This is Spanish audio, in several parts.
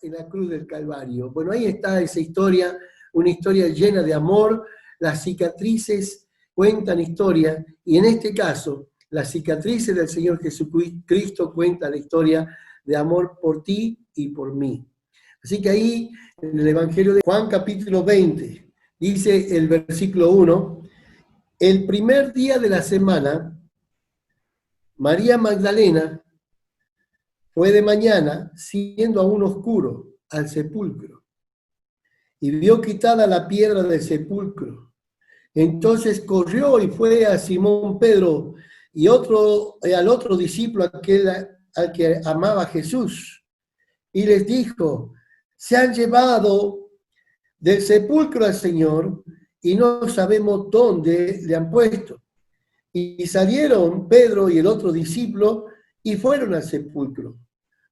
en la cruz del Calvario. Bueno, ahí está esa historia, una historia llena de amor. Las cicatrices cuentan historia, y en este caso, las cicatrices del Señor Jesucristo cuentan la historia de amor por ti y por mí. Así que ahí, en el Evangelio de Juan capítulo 20, dice el versículo 1, el primer día de la semana, María Magdalena fue de mañana, siendo aún oscuro, al sepulcro, y vio quitada la piedra del sepulcro. Entonces corrió y fue a Simón Pedro y al otro discípulo, aquel al que amaba Jesús, y les dijo, se han llevado del sepulcro al Señor y no sabemos dónde le han puesto. Y salieron Pedro y el otro discípulo y fueron al sepulcro.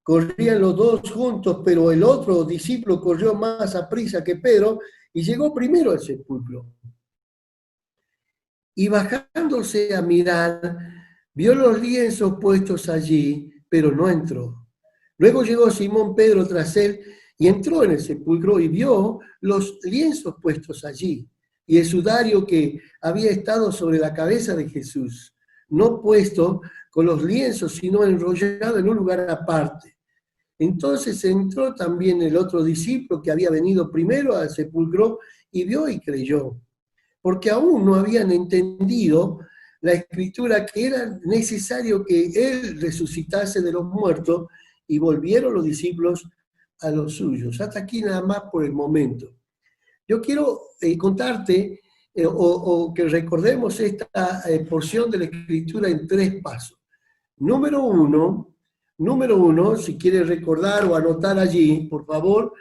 Corrían los dos juntos, pero el otro discípulo corrió más aprisa que Pedro y llegó primero al sepulcro. Y bajándose a mirar, vio los lienzos puestos allí, pero no entró. Luego llegó Simón Pedro tras él y entró en el sepulcro y vio los lienzos puestos allí y el sudario que había estado sobre la cabeza de Jesús, no puesto con los lienzos, sino enrollado en un lugar aparte. Entonces entró también el otro discípulo que había venido primero al sepulcro y vio y creyó, porque aún no habían entendido la escritura que era necesario que él resucitase de los muertos, y volvieron los discípulos a los suyos. Hasta aquí nada más por el momento. Yo quiero contarte o que recordemos esta porción de la escritura en 3 pasos. Número uno, si quieres recordar o anotar allí, por favor,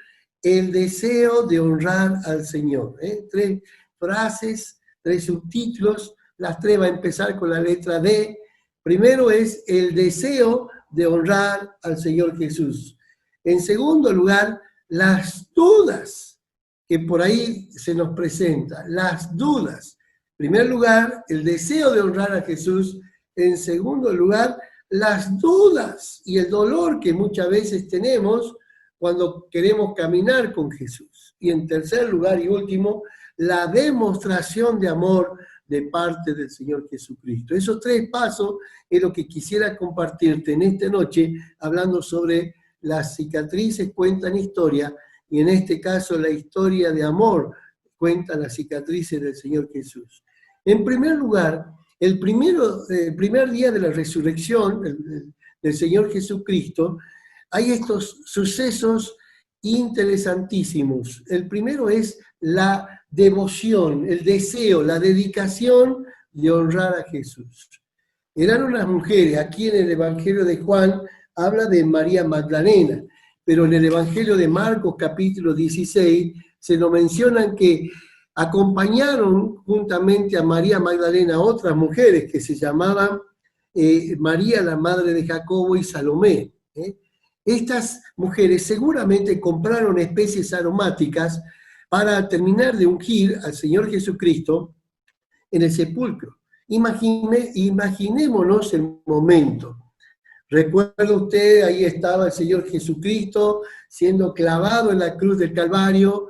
el deseo de honrar al Señor. 3 frases, 3 subtítulos, las 3 va a empezar con la letra D. Primero es el deseo de honrar al Señor Jesús. En segundo lugar, las dudas que por ahí se nos presentan, las dudas. En primer lugar, el deseo de honrar a Jesús. En segundo lugar, las dudas y el dolor que muchas veces tenemos cuando queremos caminar con Jesús. Y en tercer lugar y último, la demostración de amor de parte del Señor Jesucristo. Esos 3 pasos es lo que quisiera compartirte en esta noche, hablando sobre las cicatrices cuentan historia, y en este caso la historia de amor cuenta las cicatrices del Señor Jesús. En primer lugar, el primer día de la resurrección del Señor Jesucristo, hay estos sucesos interesantísimos. El primero es la devoción, el deseo, la dedicación de honrar a Jesús. Eran unas mujeres, aquí en el Evangelio de Juan habla de María Magdalena, pero en el Evangelio de Marcos capítulo 16 se nos mencionan que acompañaron juntamente a María Magdalena otras mujeres que se llamaban María, la madre de Jacobo, y Salomé. Estas mujeres seguramente compraron especies aromáticas para terminar de ungir al Señor Jesucristo en el sepulcro. Imaginémonos el momento. Recuerda usted, ahí estaba el Señor Jesucristo siendo clavado en la cruz del Calvario,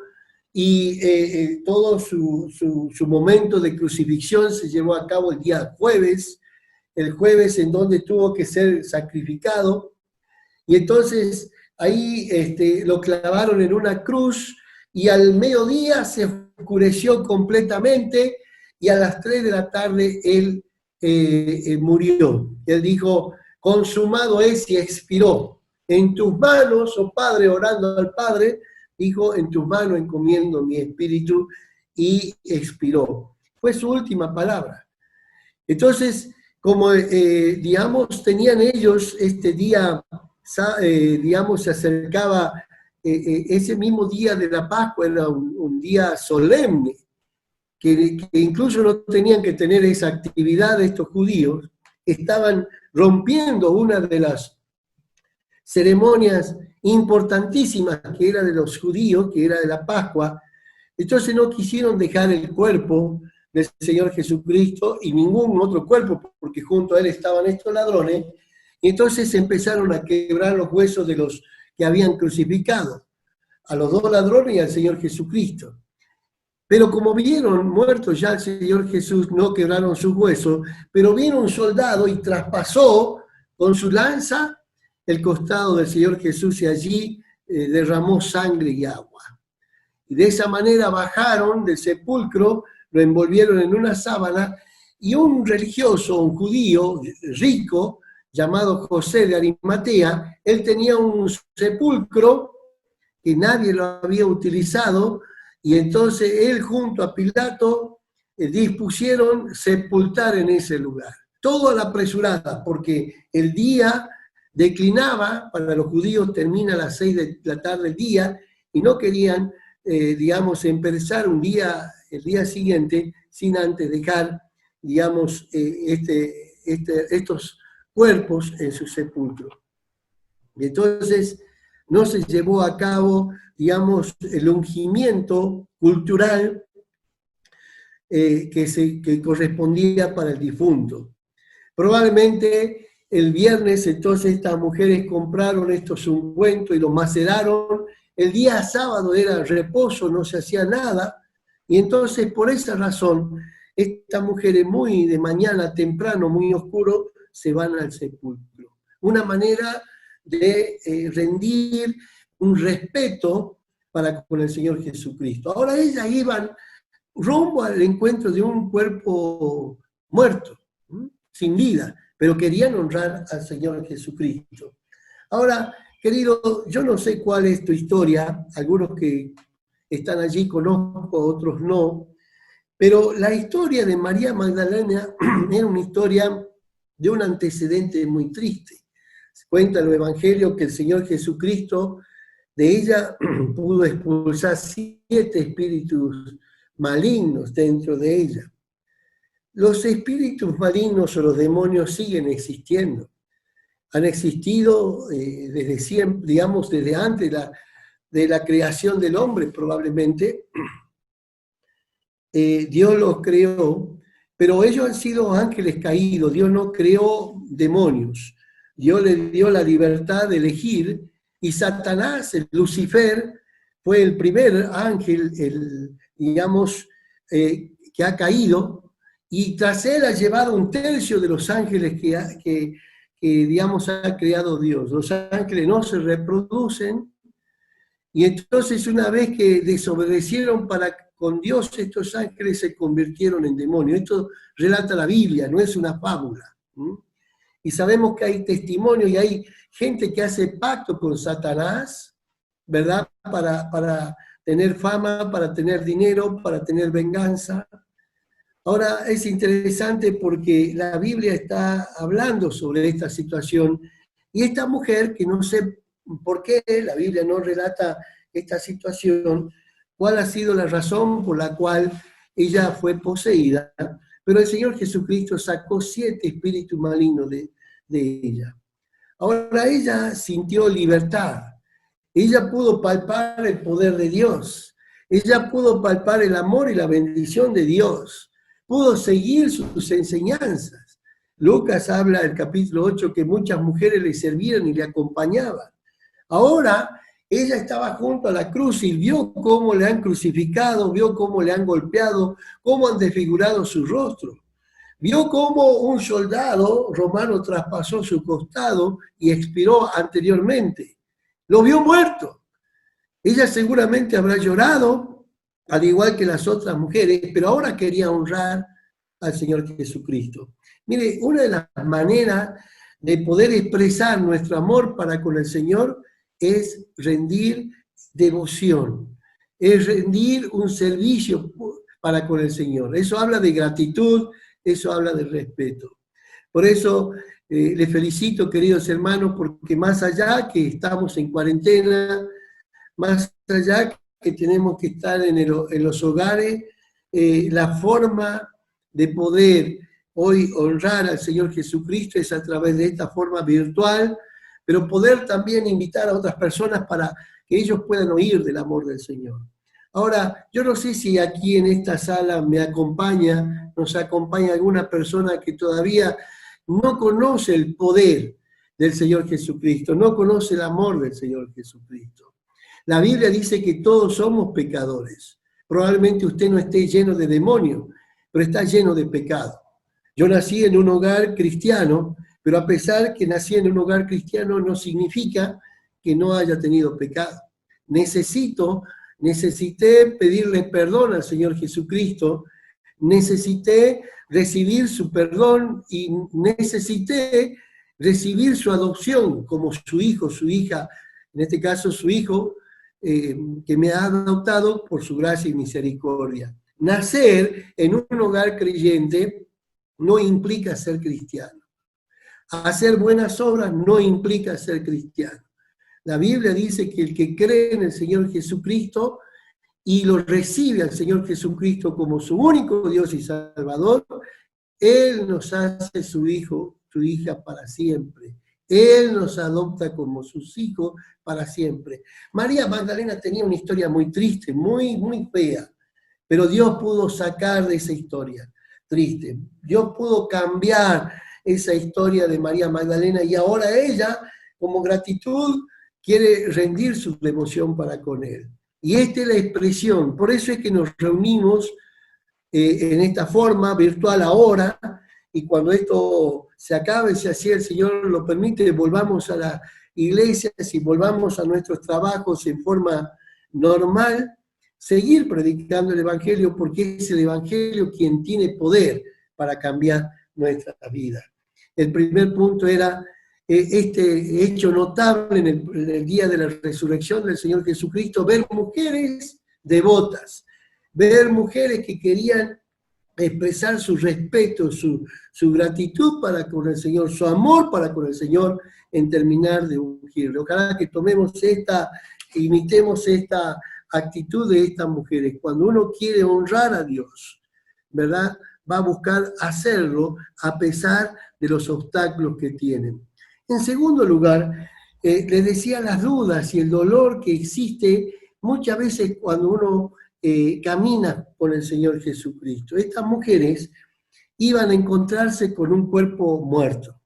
y todo su momento de crucifixión se llevó a cabo el día jueves, el jueves en donde tuvo que ser sacrificado, y entonces ahí lo clavaron en una cruz, y al mediodía se oscureció completamente, y a las 3 de la tarde él murió. Él dijo, consumado es, y expiró. En tus manos, oh Padre, orando al Padre, dijo, en tus manos encomiendo mi espíritu, y expiró. Fue su última palabra. Entonces, como digamos, tenían ellos este día, digamos, se acercaba ese mismo día de la Pascua, era un día solemne, que incluso no tenían que tener esa actividad estos judíos, estaban rompiendo una de las ceremonias importantísimas que era de los judíos, que era de la Pascua. Entonces no quisieron dejar el cuerpo del Señor Jesucristo y ningún otro cuerpo, porque junto a él estaban estos ladrones, y entonces empezaron a quebrar los huesos de los que habían crucificado. a los dos ladrones y al Señor Jesucristo. Pero como vieron muerto ya el Señor Jesús, no quebraron sus huesos, pero vino un soldado y traspasó con su lanza el costado del Señor Jesús y allí derramó sangre y agua. Y de esa manera bajaron del sepulcro, lo envolvieron en una sábana, y un religioso, un judío rico, llamado José de Arimatea, él tenía un sepulcro que nadie lo había utilizado, y entonces él junto a Pilato dispusieron sepultar en ese lugar. Todo a la apresurada, porque el día declinaba, para los judíos termina a las 6 de la tarde el día, y no querían, digamos, empezar el día siguiente sin antes dejar, digamos, estos cuerpos en su sepulcro. Y entonces no se llevó a cabo, digamos, el ungimiento cultural que correspondía para el difunto. Probablemente el viernes entonces estas mujeres compraron estos ungüentos y los maceraron. El día sábado era reposo, no se hacía nada, y entonces por esa razón estas mujeres muy de mañana temprano, muy oscuro, se van al sepulcro. Una manera de rendir un respeto con el Señor Jesucristo. Ahora ellas iban rumbo al encuentro de un cuerpo muerto, sin vida, pero querían honrar al Señor Jesucristo. Ahora, querido, yo no sé cuál es tu historia, algunos que están allí conozco, otros no, pero la historia de María Magdalena era una historia de un antecedente muy triste. Se cuenta en el Evangelio que el Señor Jesucristo, de ella pudo expulsar 7 espíritus malignos dentro de ella. Los espíritus malignos o los demonios siguen existiendo. Han existido desde siempre, digamos, desde antes de la creación del hombre probablemente. Dios los creó, pero ellos han sido ángeles caídos. Dios no creó demonios. Dios les dio la libertad de elegir, y Satanás, el Lucifer, fue el primer ángel, digamos, que ha caído, y tras él ha llevado 1/3 de los ángeles que digamos, ha creado Dios. Los ángeles no se reproducen, y entonces una vez que desobedecieron con Dios, estos ángeles se convirtieron en demonios. Esto relata la Biblia, no es una fábula. Y sabemos que hay testimonios y hay gente que hace pacto con Satanás, ¿verdad? Para tener fama, para tener dinero, para tener venganza. Ahora es interesante porque la Biblia está hablando sobre esta situación, y esta mujer, que no sé por qué la Biblia no relata esta situación, cuál ha sido la razón por la cual ella fue poseída, pero el Señor Jesucristo sacó 7 espíritus malignos de ella. Ahora ella sintió libertad, ella pudo palpar el poder de Dios, ella pudo palpar el amor y la bendición de Dios, pudo seguir sus enseñanzas. Lucas habla en el capítulo 8 que muchas mujeres le servían y le acompañaban. Ahora ella estaba junto a la cruz y vio cómo le han crucificado, vio cómo le han golpeado, cómo han desfigurado su rostro. Vio cómo un soldado romano traspasó su costado y expiró anteriormente. Lo vio muerto. Ella seguramente habrá llorado, al igual que las otras mujeres, pero ahora quería honrar al Señor Jesucristo. Mire, una de las maneras de poder expresar nuestro amor para con el Señor es rendir devoción, es rendir un servicio para con el Señor. Eso habla de gratitud, eso habla de respeto. Por eso les felicito, queridos hermanos, porque más allá que estamos en cuarentena, más allá que tenemos que estar en los hogares, la forma de poder hoy honrar al Señor Jesucristo es a través de esta forma virtual, pero poder también invitar a otras personas para que ellos puedan oír del amor del Señor. Ahora, yo no sé si aquí en esta sala nos acompaña alguna persona que todavía no conoce el poder del Señor Jesucristo, no conoce el amor del Señor Jesucristo. La Biblia dice que todos somos pecadores. Probablemente usted no esté lleno de demonios, pero está lleno de pecado. Yo nací en un hogar cristiano, pero a pesar que nací en un hogar cristiano no significa que no haya tenido pecado. Necesité pedirle perdón al Señor Jesucristo, necesité recibir su perdón y necesité recibir su adopción como su hijo, su hija, en este caso su hijo, que me ha adoptado por su gracia y misericordia. Nacer en un hogar creyente no implica ser cristiano. Hacer buenas obras no implica ser cristiano. La Biblia dice que el que cree en el Señor Jesucristo y lo recibe al Señor Jesucristo como su único Dios y Salvador, Él nos hace su hijo, su hija para siempre. Él nos adopta como sus hijos para siempre. María Magdalena tenía una historia muy triste, muy, muy fea, pero Dios pudo sacar de esa historia triste. Dios pudo cambiar esa historia de María Magdalena y ahora ella, como gratitud, quiere rendir su devoción para con Él. Y esta es la expresión, por eso es que nos reunimos en esta forma virtual ahora, y cuando esto se acabe, si así el Señor lo permite, volvamos a la iglesia, si volvamos a nuestros trabajos en forma normal, seguir predicando el Evangelio, porque es el Evangelio quien tiene poder para cambiar nuestra vida. El primer punto era este hecho notable en el día de la resurrección del Señor Jesucristo, ver mujeres devotas, ver mujeres que querían expresar su respeto, su gratitud para con el Señor, su amor para con el Señor en terminar de ungirle. Ojalá que imitemos esta actitud de estas mujeres. Cuando uno quiere honrar a Dios, ¿verdad?, va a buscar hacerlo a pesar de los obstáculos que tienen. En segundo lugar, les decía las dudas y el dolor que existe muchas veces cuando uno camina con el Señor Jesucristo. Estas mujeres iban a encontrarse con un cuerpo muerto.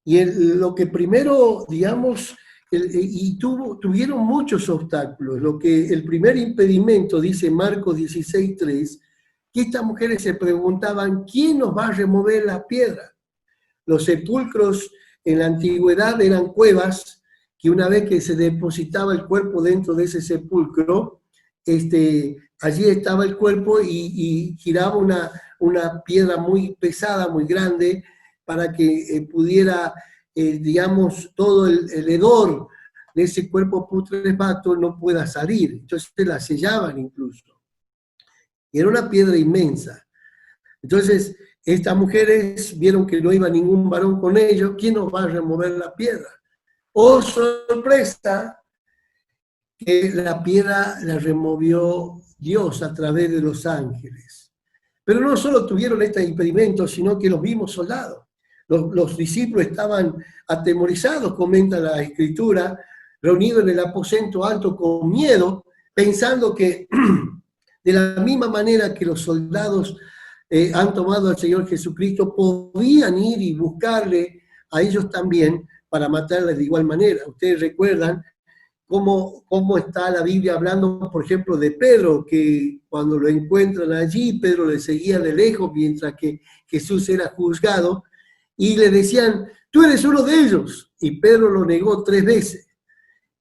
Y lo que primero, digamos, tuvieron muchos obstáculos. El primer impedimento, dice Marcos 16:3, que estas mujeres se preguntaban, ¿quién nos va a remover la piedra? Los sepulcros en la antigüedad eran cuevas, que una vez que se depositaba el cuerpo dentro de ese sepulcro, allí estaba el cuerpo y giraba una piedra muy pesada, muy grande, para que pudiera, digamos, todo el hedor de ese cuerpo putrefacto no pueda salir. Entonces la sellaban incluso. Y era una piedra inmensa. Entonces, estas mujeres vieron que no iba ningún varón con ellos. ¿Quién nos va a remover la piedra? ¡Oh, sorpresa! Que la piedra la removió Dios a través de los ángeles. Pero no solo tuvieron este impedimento, sino que los mismos soldados. Los discípulos estaban atemorizados, comenta la Escritura, reunidos en el aposento alto con miedo, pensando que de la misma manera que los soldados han tomado al Señor Jesucristo, podían ir y buscarle a ellos también para matarle de igual manera. Ustedes recuerdan cómo está la Biblia hablando, por ejemplo, de Pedro, que cuando lo encuentran allí, Pedro le seguía de lejos mientras que Jesús era juzgado, y le decían, tú eres uno de ellos, y Pedro lo negó 3 veces,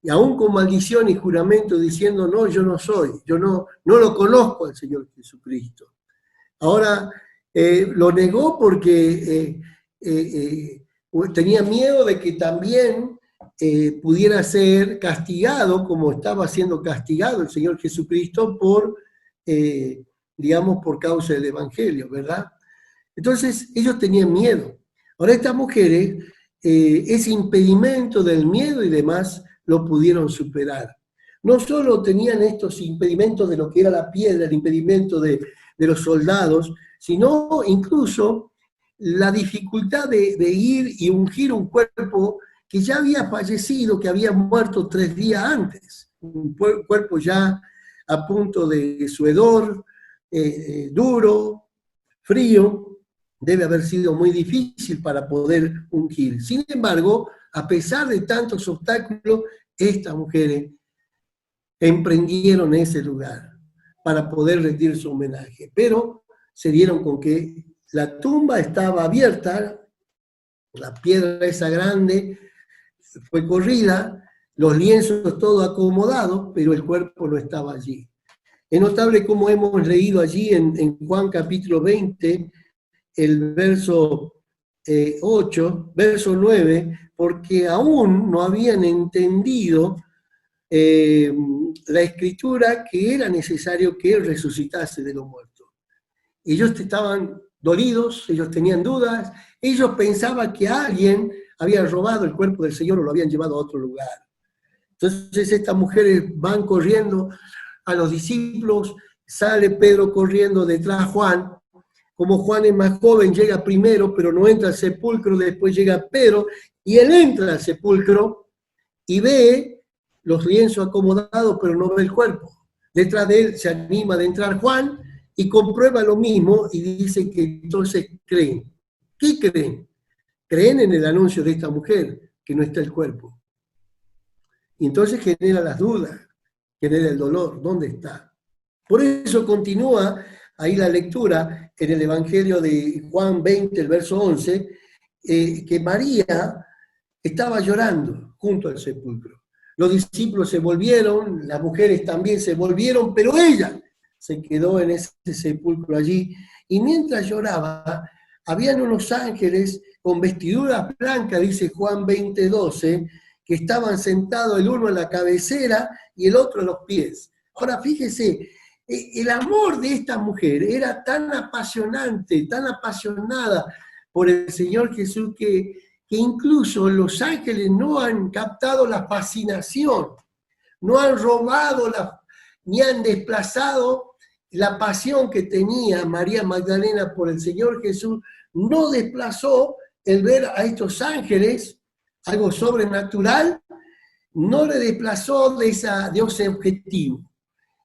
y aún con maldición y juramento diciendo, no, yo no soy, yo no lo conozco al Señor Jesucristo. Ahora, lo negó porque tenía miedo de que también pudiera ser castigado, como estaba siendo castigado el Señor Jesucristo digamos, por causa del Evangelio, ¿verdad? Entonces, ellos tenían miedo. Ahora, estas mujeres, ese impedimento del miedo y demás, lo pudieron superar. No solo tenían estos impedimentos de lo que era la piedra, el impedimento de los soldados, sino incluso la dificultad de ir y ungir un cuerpo que ya había fallecido, que había muerto 3 días antes, un cuerpo ya a punto de su hedor, duro, frío. Debe haber sido muy difícil para poder ungir. Sin embargo, a pesar de tantos obstáculos, estas mujeres emprendieron ese lugar para poder rendir su homenaje. Pero se dieron con que la tumba estaba abierta, la piedra esa grande fue corrida, los lienzos todo acomodados, pero el cuerpo no estaba allí. Es notable cómo hemos leído allí en Juan capítulo 20, el verso 8, verso 9, porque aún no habían entendido la escritura que era necesario que él resucitase de los muertos. Ellos estaban dolidos, ellos tenían dudas, ellos pensaban que alguien había robado el cuerpo del Señor o lo habían llevado a otro lugar. Entonces estas mujeres van corriendo a los discípulos, sale Pedro corriendo detrás de Juan. Como Juan es más joven, llega primero, pero no entra al sepulcro, después llega Pedro, y él entra al sepulcro y ve los lienzos acomodados, pero no ve el cuerpo. Detrás de él se anima de entrar Juan y comprueba lo mismo y dice que entonces creen. ¿Qué creen? Creen en el anuncio de esta mujer, que no está el cuerpo. Y entonces genera las dudas, genera el dolor, ¿dónde está? Por eso continúa ahí la lectura en el Evangelio de Juan 20, el verso 11, que María estaba llorando junto al sepulcro. Los discípulos se volvieron, las mujeres también se volvieron, pero ella se quedó en ese sepulcro allí. Y mientras lloraba, habían unos ángeles con vestiduras blancas, dice Juan 20, 12, que estaban sentados el uno en la cabecera y el otro en los pies. Ahora fíjese, el amor de esta mujer era tan apasionante, tan apasionada por el Señor Jesús, que incluso los ángeles no han captado la fascinación, no han robado ni han desplazado la pasión que tenía María Magdalena por el Señor Jesús, no desplazó el ver a estos ángeles, algo sobrenatural, no le desplazó de ese objetivo.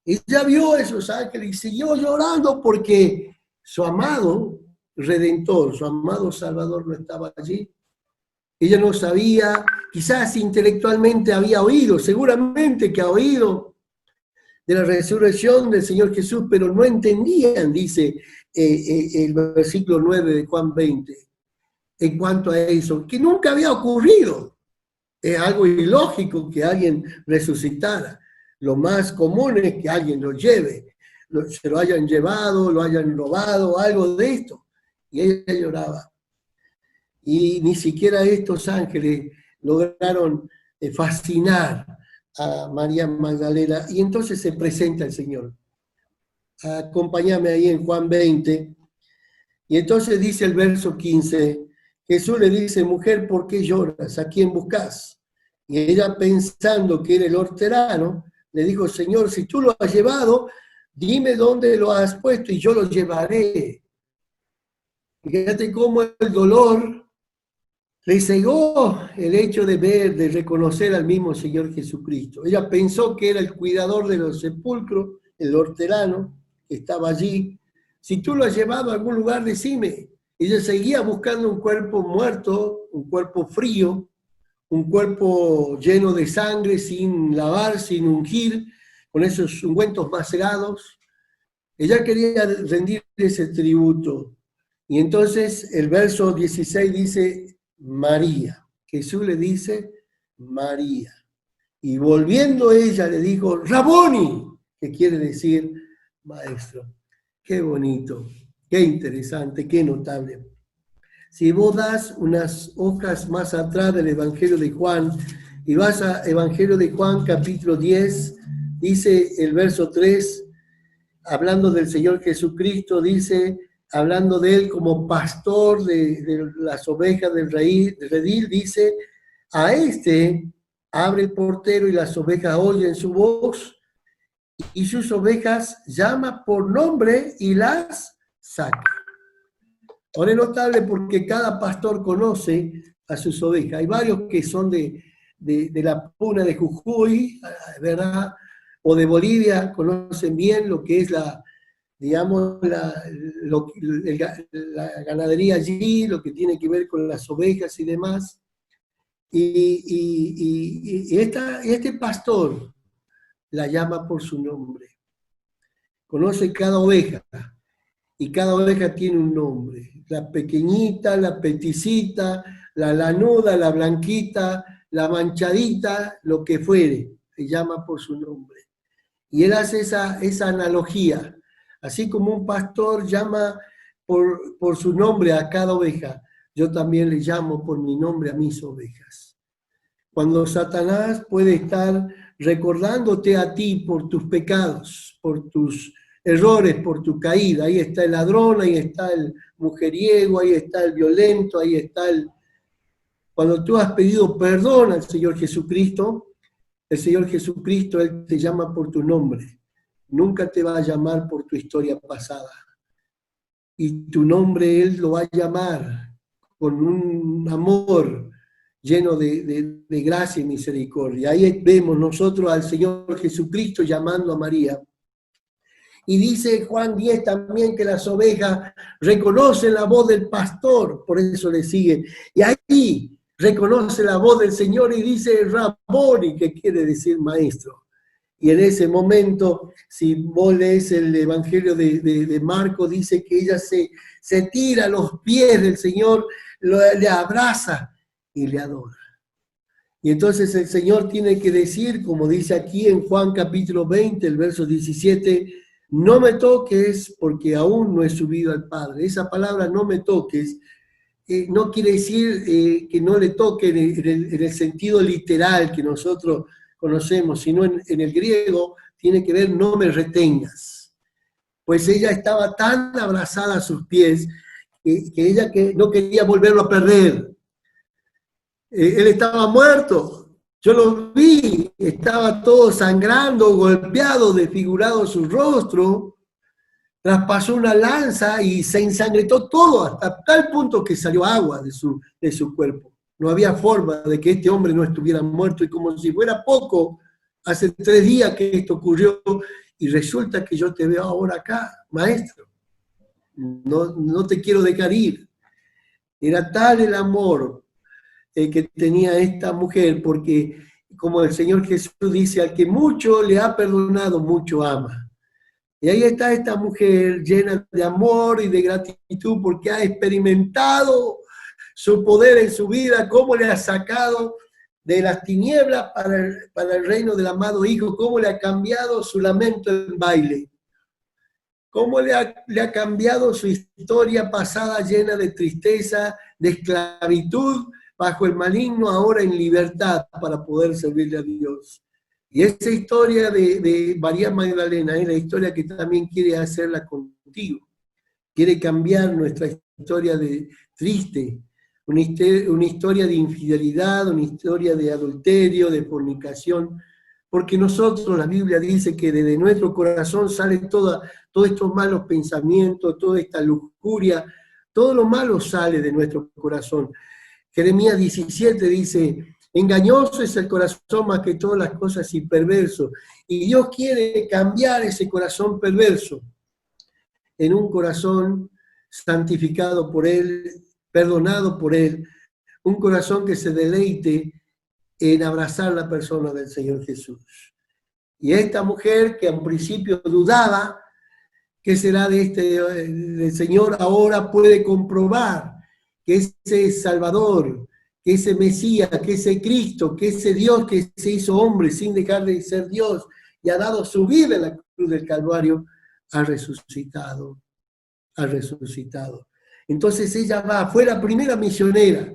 Ella vio a esos ángeles y siguió llorando porque su amado Redentor, su amado Salvador no estaba allí. Ella no sabía, quizás intelectualmente había oído, seguramente que ha oído de la resurrección del Señor Jesús, pero no entendían, dice el versículo 9 de Juan 20, en cuanto a eso, que nunca había ocurrido. Es algo ilógico que alguien resucitara. Lo más común es que alguien lo lleve, se lo hayan llevado, lo hayan robado, algo de esto. Y ella lloraba. Y ni siquiera estos ángeles lograron fascinar a María Magdalena. Y entonces se presenta el Señor. Acompáñame ahí en Juan 20. Y entonces dice el verso 15, Jesús le dice, mujer, ¿por qué lloras? ¿A quién buscas? Y ella, pensando que era el hortelano, le dijo, Señor, si tú lo has llevado, dime dónde lo has puesto y yo lo llevaré. Fíjate cómo el dolor le cegó el hecho de ver, de reconocer al mismo Señor Jesucristo. Ella pensó que era el cuidador de los sepulcros, el hortelano, que estaba allí. Si tú lo has llevado a algún lugar, decime. Ella seguía buscando un cuerpo muerto, un cuerpo frío, un cuerpo lleno de sangre, sin lavar, sin ungir, con esos ungüentos macerados. Ella quería rendir ese tributo. Y entonces el verso 16 dice, María. Jesús le dice, María. Y volviendo ella le dijo, Raboni, que quiere decir maestro. Qué bonito, qué interesante, qué notable. Si vos das unas hojas más atrás del Evangelio de Juan y vas a Evangelio de Juan capítulo 10, dice el verso 3, hablando del Señor Jesucristo, dice, hablando de él como pastor de las ovejas del redil, dice, a este abre el portero y las ovejas oyen su voz y sus ovejas llama por nombre y las saca. Ahora es notable porque cada pastor conoce a sus ovejas. Hay varios que son de la puna de Jujuy, ¿verdad? O de Bolivia, conocen bien lo que es la ganadería allí, lo que tiene que ver con las ovejas y demás. Y este pastor la llama por su nombre. Conoce cada oveja, y cada oveja tiene un nombre. La pequeñita, la peticita, la lanuda, la blanquita, la manchadita, lo que fuere, se llama por su nombre. Y él hace esa analogía. Así como un pastor llama por su nombre a cada oveja, yo también le llamo por mi nombre a mis ovejas. Cuando Satanás puede estar recordándote a ti por tus pecados, por tus errores, por tu caída, ahí está el ladrón, ahí está el mujeriego, ahí está el violento, ahí está el... Cuando tú has pedido perdón al Señor Jesucristo, el Señor Jesucristo, Él te llama por tu nombre. Nunca te va a llamar por tu historia pasada. Y tu nombre Él lo va a llamar con un amor lleno de gracia y misericordia. Ahí vemos nosotros al Señor Jesucristo llamando a María. Y dice Juan 10 también que las ovejas reconocen la voz del pastor, por eso le siguen. Y ahí reconoce la voz del Señor y dice Rabboni, que quiere decir maestro. Y en ese momento, si vos lees el Evangelio de Marcos, dice que ella se tira a los pies del Señor, le abraza y le adora. Y entonces el Señor tiene que decir, como dice aquí en Juan capítulo 20, el verso 17, no me toques porque aún no he subido al Padre. Esa palabra no me toques no quiere decir que no le toque en el sentido literal que nosotros conocemos, sino en el griego tiene que ver no me retengas. Pues ella estaba tan abrazada a sus pies que ella no quería volverlo a perder. Él estaba muerto, yo lo vi, estaba todo sangrando, golpeado, desfigurado su rostro, traspasó una lanza y se ensangretó todo, hasta tal punto que salió agua de su cuerpo. No había forma de que este hombre no estuviera muerto, y como si fuera poco, hace 3 días que esto ocurrió, y resulta que yo te veo ahora acá, maestro. No te quiero dejar ir. Era tal el amor que tenía esta mujer, porque como el Señor Jesús dice, al que mucho le ha perdonado, mucho ama. Y ahí está esta mujer llena de amor y de gratitud porque ha experimentado su poder en su vida, cómo le ha sacado de las tinieblas para el reino del amado Hijo, cómo le ha cambiado su lamento en baile, cómo le ha cambiado su historia pasada llena de tristeza, de esclavitud, bajo el maligno, ahora en libertad para poder servirle a Dios. Y esa historia de María Magdalena es la historia que también quiere hacerla contigo. Quiere cambiar nuestra historia de triste, una historia de infidelidad, una historia de adulterio, de fornicación, porque nosotros, la Biblia dice que desde nuestro corazón salen todos estos malos pensamientos, toda esta lujuria, todo lo malo sale de nuestro corazón. Jeremías 17 dice, engañoso es el corazón más que todas las cosas y perverso. Y Dios quiere cambiar ese corazón perverso en un corazón santificado por Él, perdonado por Él, un corazón que se deleite en abrazar la persona del Señor Jesús. Y esta mujer que en principio dudaba qué será del Señor, ahora puede comprobar que ese Salvador, que ese Mesías, que ese Cristo, que ese Dios que se hizo hombre sin dejar de ser Dios y ha dado su vida en la cruz del Calvario, ha resucitado, ha resucitado. Entonces ella fue la primera misionera,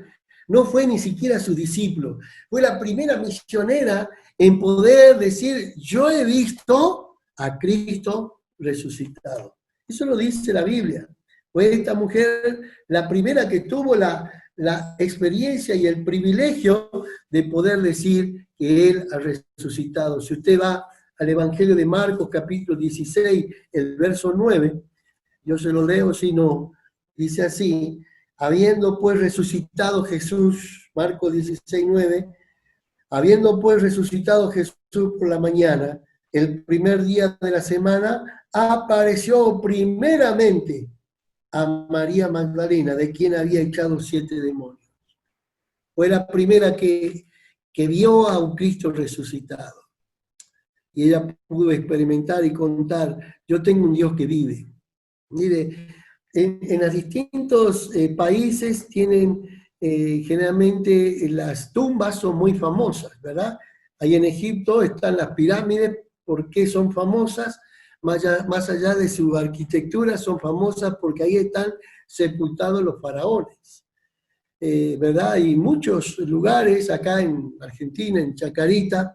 no fue ni siquiera su discípulo, fue la primera misionera en poder decir, yo he visto a Cristo resucitado. Eso lo dice la Biblia. Fue esta mujer la primera que tuvo la experiencia y el privilegio de poder decir que Él ha resucitado. Si usted va al Evangelio de Marcos, capítulo 16, el verso 9, yo se lo leo, si no, dice así, habiendo pues resucitado Jesús, Marcos 16, 9, habiendo pues resucitado Jesús por la mañana, el primer día de la semana, apareció primeramente a María Magdalena, de quien había echado 7 demonios. Fue la primera que vio a un Cristo resucitado. y ella pudo experimentar y contar, yo tengo un Dios que vive. Mire, en los distintos países tienen generalmente las tumbas son muy famosas, ¿verdad? Ahí en Egipto están las pirámides, ¿por qué son famosas? Más allá de su arquitectura, son famosas porque ahí están sepultados los faraones, ¿verdad? Y muchos lugares, acá en Argentina, en Chacarita,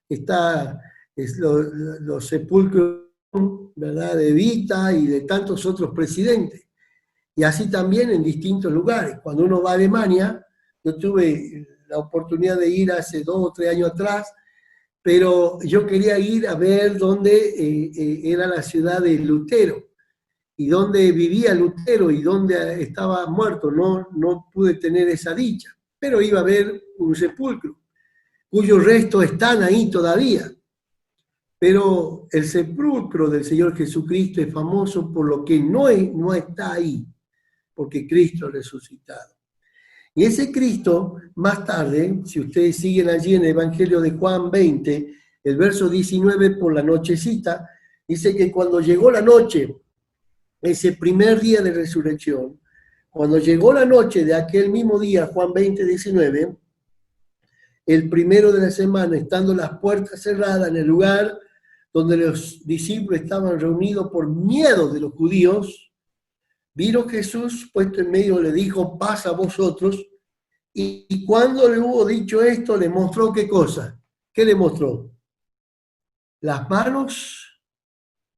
está los sepulcros, ¿verdad? De Evita y de tantos otros presidentes. Y así también en distintos lugares. Cuando uno va a Alemania, yo tuve la oportunidad de ir hace 2 o 3 años atrás, pero yo quería ir a ver dónde era la ciudad de Lutero, y dónde vivía Lutero, y dónde estaba muerto. No pude tener esa dicha, pero iba a ver un sepulcro, cuyos restos están ahí todavía. Pero el sepulcro del Señor Jesucristo es famoso por lo que no está ahí, porque Cristo ha resucitado. Y ese Cristo, más tarde, si ustedes siguen allí en el Evangelio de Juan 20, el verso 19, por la nochecita, dice que cuando llegó la noche, ese primer día de resurrección, cuando llegó la noche de aquel mismo día, Juan 20, 19, el primero de la semana, estando las puertas cerradas en el lugar donde los discípulos estaban reunidos por miedo de los judíos, vino Jesús puesto en medio, le dijo, paz a vosotros, y cuando le hubo dicho esto, le mostró ¿qué cosa? ¿Qué le mostró? Las manos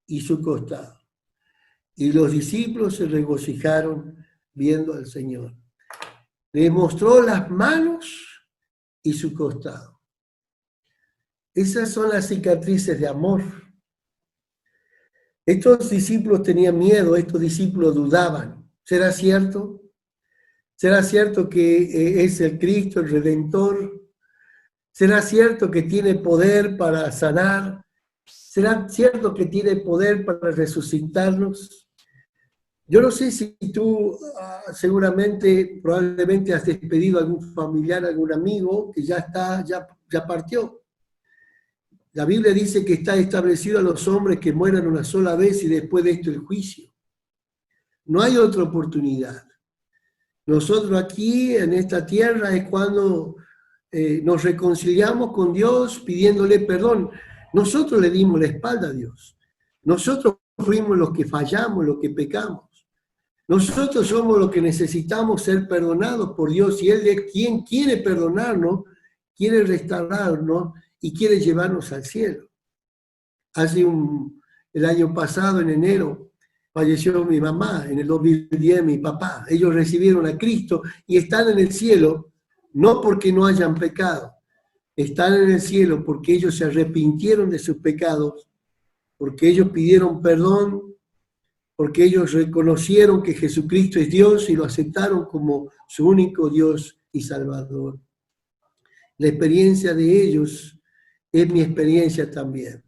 y su costado. Y los discípulos se regocijaron viendo al Señor. Le mostró las manos y su costado. Esas son las cicatrices de amor. Estos discípulos tenían miedo, estos discípulos dudaban. ¿Será cierto? ¿Será cierto que es el Cristo, el Redentor? ¿Será cierto que tiene poder para sanar? ¿Será cierto que tiene poder para resucitarnos? Yo no sé si tú seguramente, probablemente has despedido a algún familiar, algún amigo que ya partió. La Biblia dice que está establecido a los hombres que mueran una sola vez y después de esto el juicio. No hay otra oportunidad. Nosotros aquí en esta tierra es cuando nos reconciliamos con Dios pidiéndole perdón. Nosotros le dimos la espalda a Dios. Nosotros fuimos los que fallamos, los que pecamos. Nosotros somos los que necesitamos ser perdonados por Dios, y Él es quien quiere perdonarnos, quiere restaurarnos y quiere llevarnos al cielo. El año pasado, en enero, falleció mi mamá, en el 2010 mi papá. Ellos recibieron a Cristo y están en el cielo, no porque no hayan pecado, están en el cielo porque ellos se arrepintieron de sus pecados, porque ellos pidieron perdón, porque ellos reconocieron que Jesucristo es Dios y lo aceptaron como su único Dios y Salvador. La experiencia de ellos es mi experiencia también.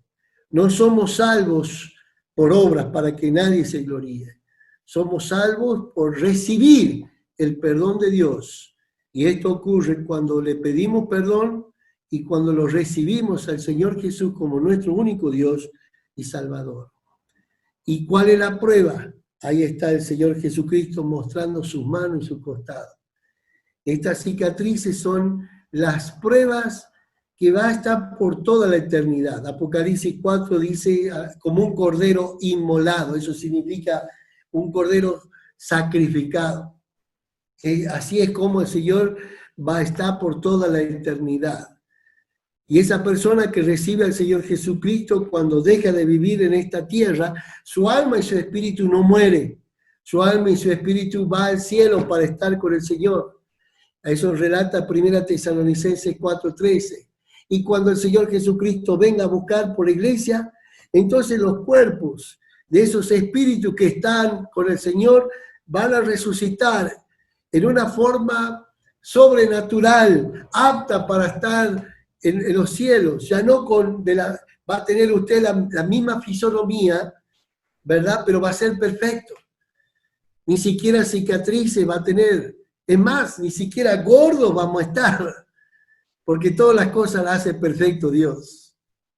No somos salvos por obras para que nadie se gloríe. Somos salvos por recibir el perdón de Dios. Y esto ocurre cuando le pedimos perdón y cuando lo recibimos al Señor Jesús como nuestro único Dios y Salvador. ¿Y cuál es la prueba? Ahí está el Señor Jesucristo mostrando sus manos y su costado. Estas cicatrices son las pruebas que va a estar por toda la eternidad. Apocalipsis 4 dice como un cordero inmolado, eso significa un cordero sacrificado. Así es como el Señor va a estar por toda la eternidad. Y esa persona que recibe al Señor Jesucristo, cuando deja de vivir en esta tierra, su alma y su espíritu no muere. Su alma y su espíritu va al cielo para estar con el Señor. A eso relata 1 Tesalonicenses 4:13. Y cuando el Señor Jesucristo venga a buscar por la iglesia, entonces los cuerpos de esos espíritus que están con el Señor van a resucitar en una forma sobrenatural, apta para estar en los cielos. Ya no va a tener usted la misma fisonomía, ¿verdad? Pero va a ser perfecto. Ni siquiera cicatrices va a tener. Es más, ni siquiera gordos vamos a estar, porque todas las cosas las hace perfecto Dios.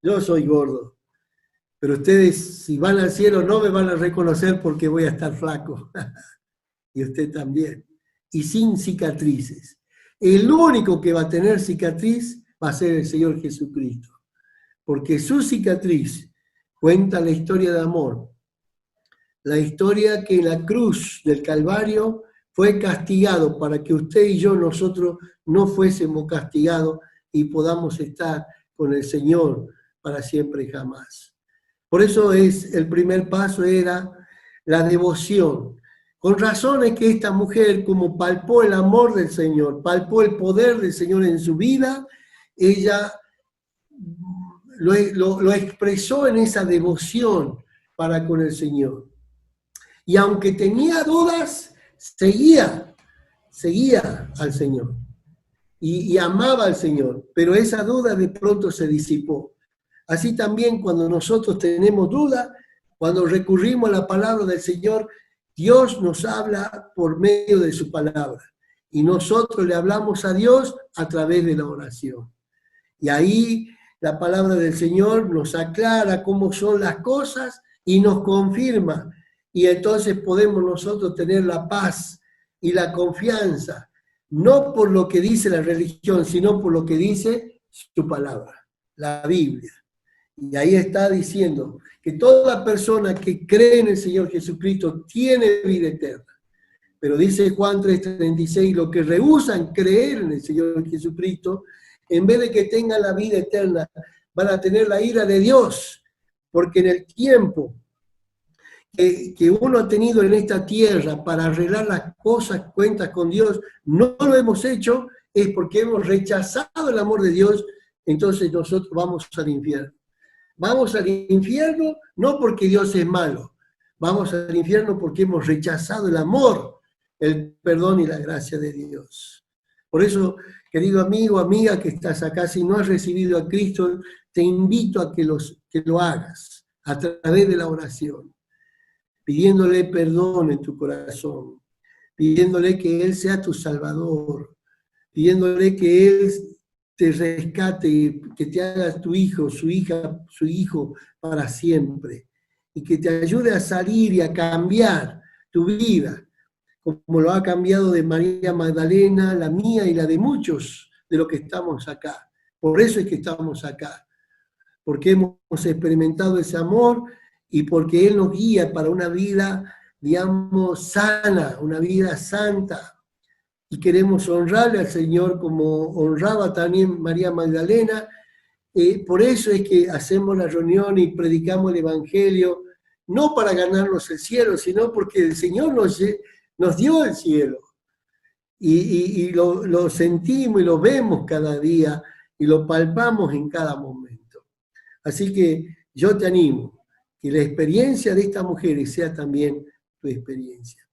Yo soy gordo, pero ustedes si van al cielo no me van a reconocer porque voy a estar flaco. Y usted también. Y sin cicatrices. El único que va a tener cicatriz va a ser el Señor Jesucristo. Porque su cicatriz cuenta la historia de amor. La historia que en la cruz del Calvario fue castigado para que usted y yo, nosotros, no fuésemos castigados y podamos estar con el Señor para siempre y jamás. Por eso el primer paso era la devoción. Con razón es que esta mujer, como palpó el amor del Señor, palpó el poder del Señor en su vida, ella lo expresó en esa devoción para con el Señor. Y aunque tenía dudas, seguía al Señor. Y amaba al Señor, pero esa duda de pronto se disipó. Así también cuando nosotros tenemos duda, cuando recurrimos a la palabra del Señor, Dios nos habla por medio de su palabra. Y nosotros le hablamos a Dios a través de la oración. Y ahí la palabra del Señor nos aclara cómo son las cosas y nos confirma. Y entonces podemos nosotros tener la paz y la confianza, no por lo que dice la religión, sino por lo que dice su palabra, la Biblia. Y ahí está diciendo que toda persona que cree en el Señor Jesucristo tiene vida eterna. Pero dice Juan 3:36, los que rehúsan creer en el Señor Jesucristo, en vez de que tengan la vida eterna, van a tener la ira de Dios, porque en el tiempo que uno ha tenido en esta tierra para arreglar las cosas, cuentas con Dios, no lo hemos hecho, es porque hemos rechazado el amor de Dios, entonces nosotros vamos al infierno. Vamos al infierno no porque Dios es malo, vamos al infierno porque hemos rechazado el amor, el perdón y la gracia de Dios. Por eso, querido amigo, amiga que estás acá, si no has recibido a Cristo, te invito a que lo hagas a través de la oración, pidiéndole perdón en tu corazón, pidiéndole que Él sea tu Salvador, pidiéndole que Él te rescate, que te haga tu hijo, su hija, su hijo para siempre, y que te ayude a salir y a cambiar tu vida, como lo ha cambiado de María Magdalena, la mía y la de muchos de los que estamos acá. Por eso es que estamos acá, porque hemos experimentado ese amor y porque Él nos guía para una vida, digamos, sana, una vida santa. Y queremos honrarle al Señor como honraba también María Magdalena. Por eso es que hacemos la reunión y predicamos el Evangelio, no para ganarnos el cielo, sino porque el Señor nos dio el cielo. Y lo sentimos y lo vemos cada día y lo palpamos en cada momento. Así que yo te animo, que la experiencia de estas mujeres sea también tu experiencia.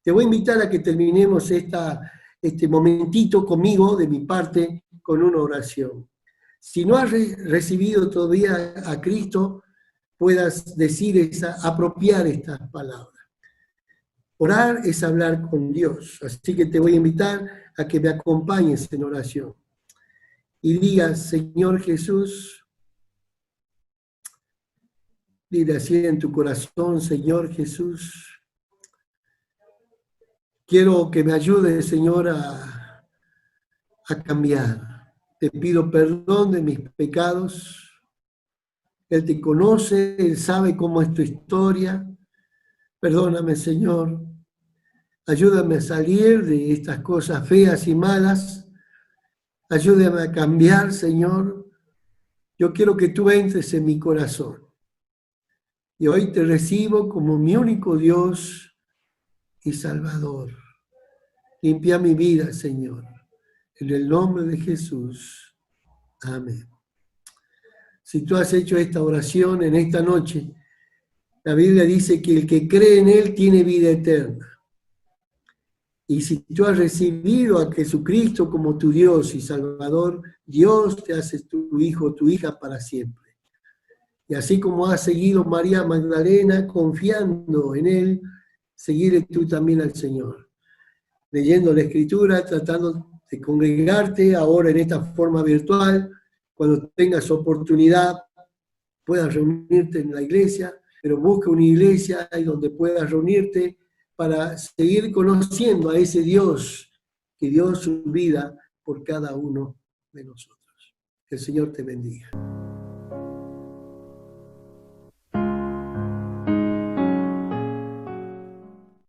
Te voy a invitar a que terminemos este momentito conmigo, de mi parte, con una oración. Si no has recibido todavía a Cristo, puedas apropiar estas palabras. Orar es hablar con Dios, así que te voy a invitar a que me acompañes en oración. Y digas, Señor Jesús, dile así en tu corazón, Señor Jesús, quiero que me ayudes, Señor, a cambiar. Te pido perdón de mis pecados. Él te conoce, Él sabe cómo es tu historia. Perdóname, Señor. Ayúdame a salir de estas cosas feas y malas. Ayúdame a cambiar, Señor. Yo quiero que tú entres en mi corazón. Y hoy te recibo como mi único Dios y Salvador. Limpia mi vida, Señor. En el nombre de Jesús. Amén. Si tú has hecho esta oración en esta noche, la Biblia dice que el que cree en Él tiene vida eterna. Y si tú has recibido a Jesucristo como tu Dios y Salvador, Dios te hace tu hijo, tu hija para siempre. Y así como has seguido María Magdalena confiando en Él, seguiré tú también al Señor. Leyendo la Escritura, tratando de congregarte ahora en esta forma virtual, cuando tengas oportunidad, puedas reunirte en la iglesia, pero busca una iglesia ahí donde puedas reunirte para seguir conociendo a ese Dios que dio su vida por cada uno de nosotros. Que el Señor te bendiga.